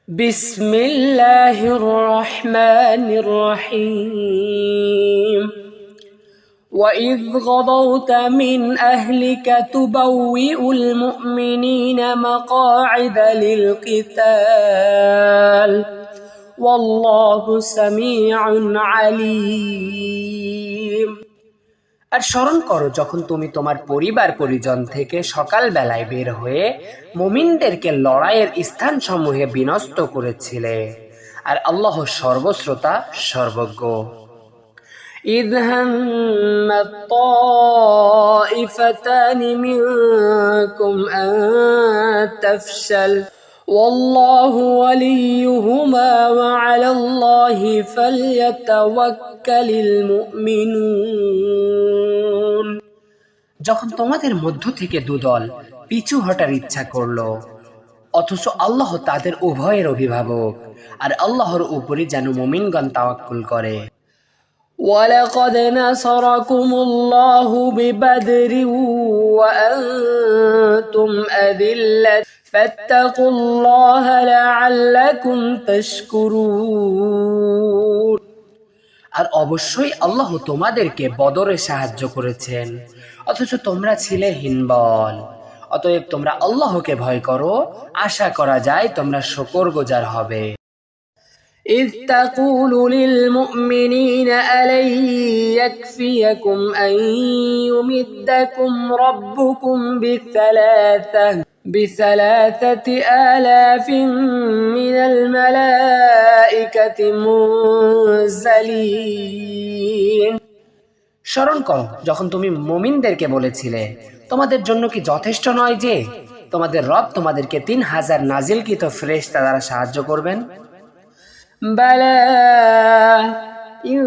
بسم الله الرحمن الرحيم وإذ غضوت من أهلك تبوئ المؤمنين مقاعد للقتال والله سميع عليم আর স্মরণ করো যখন তুমি তোমার পরিবার পরিজন থেকে সকাল বেলায় বের হয়ে মুমিনদেরকে লড়াইয়ের স্থানসমূহে বিনষ্ট করেছিলে আর আল্লাহ সর্বশ্রোতা সর্বজ্ঞ إذ هم الطائفتان منكم أن تفشل والله وليهما وعلى الله فليتوكل المؤمنون যখন তোমাদের মধ্য থেকে দুদল পিছু হটার ইচ্ছা করলো অথচ আল্লাহ তাদের উভয়ের অভিভাবক আর আল্লাহর উপরে যেন মুমিনগণ তাওয়াক্কুল করে وَلَقَدْ نَصَرَكُمُ اللَّهُ بِبَدْرٍ وَأَنْتُمْ أَذِلَّةٌ فَاتَّقُوا اللَّهَ لَعَلَّكُمْ تَشْكُرُونَ আর অবশ্যই আল্লাহ তোমাদেরকে বদরে সাহায্য করেছেন অথচ তোমরা ছিলে হীনবল অতএব তোমরা আল্লাহকে ভয় করো আশা করা যায় তোমরা শুকরগুজার হবে إذ تقول للمؤمنين ألن يكفيكم أن يمدكم ربكم بثلاثة آلاف من الملائكة منزلين স্মরণ করো যখন তুমি মুমিনদেরকে বলেছিলে তোমাদের জন্য কি যথেষ্ট নয় যে তোমাদের রব তোমাদেরকে 3000 নাজিলকৃত ফেরেশতা দ্বারা সাহায্য করবেন بلى إن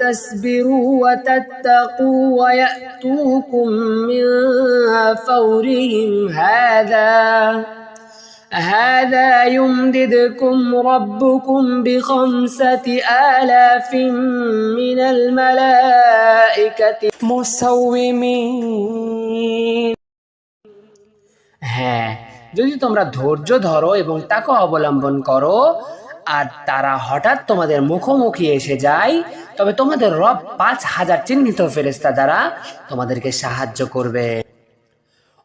تصبروا وتتقوا ويأتوكم من فورهم هذا يمددكم ربكم ب5 آلاف من الملائكة مسومين হ্যাঁ যদি তোমরা ধৈর্য ধরো এবং তাকওয়া অবলম্বন করো আর তারা হঠাৎ তোমাদের মুখোমুখি এসে যায় তবে তোমাদের রব 5000 চিহ্নিত ফেরেশতা দ্বারা তোমাদেরকে সাহায্য করবে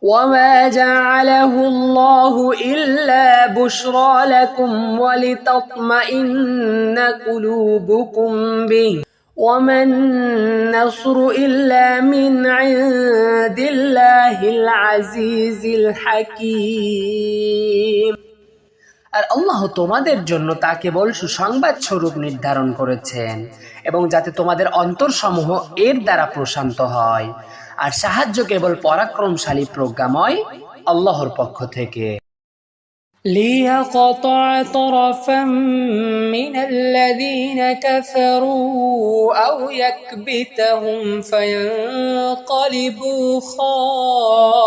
وما جعله الله إلا بشرى لكم ولتطمئن قلوبكم به وما النصر إلا من عند الله العزيز الحكيم আর আল্লাহ তোমাদের জন্য তা কেবল সুসংবাদ স্বরূপ নির্ধারণ করেছেন এবং যাতে তোমাদের অন্তরসমূহ এর দ্বারা প্রশান্ত হয় আর সাহায্য কেবল পরাক্রমশালী প্রজ্ঞাময় আল্লাহর পক্ষ থেকে ليقطع طرفا من الذين كفروا أو يكبتهم فينقلبوا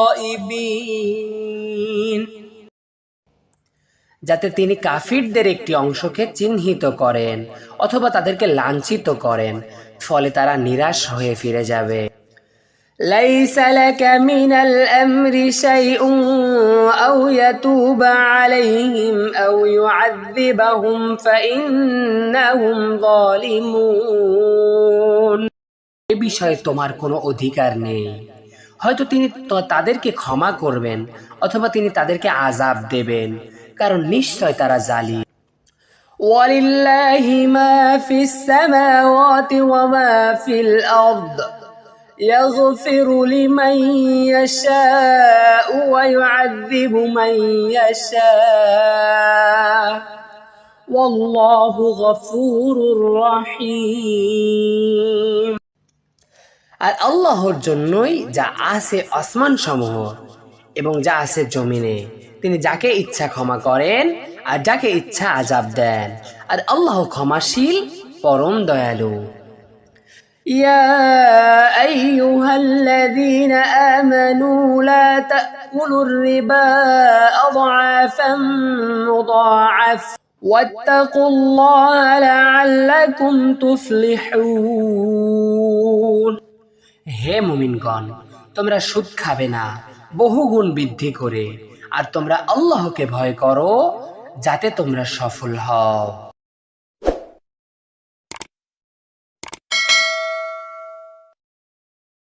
خائبين যাতে তিনি কাফিরদের একটি অংশকে চিহ্নিত করেন অথবা তাদেরকে লাঞ্ছিত করেন ফলে তারা নিরাশ হয়ে ফিরে যাবে ليس لك من الأمر شيء أو يتوب عليهم أو يعذبهم فإنهم ظالمون এ বিষয়ে তোমার কোনো অধিকার নেই হয়তো তিনি তাদেরকে ক্ষমা করবেন অথবা তিনি তাদেরকে আযাব দেবেন কারণ নিশ্চয় তারা জালিম ولله ما في السماوات وما في الأرض يغفر لمن يشاء ويعذب من يشاء والله غفور رحيم আর আল্লাহর জন্যই যা আছে আসমান সমূহ এবং যা আছে জমিনে তিনি যাকে ইচ্ছা ক্ষমা করেন আর যাকে ইচ্ছা আযাব দেন আর আল্লাহ ক্ষমাশীল পরম দয়ালু يا أيها الذين آمنوا لا تأكلوا الربا أضعافا مضاعفة واتقوا الله لعلكم تفلحون হে মুমিনগণ তোমরা সুদ খাবে না বহুগুণ বৃদ্ধি করে আর তোমরা আল্লাহকে ভয় করো যাতে তোমরা সফল হও।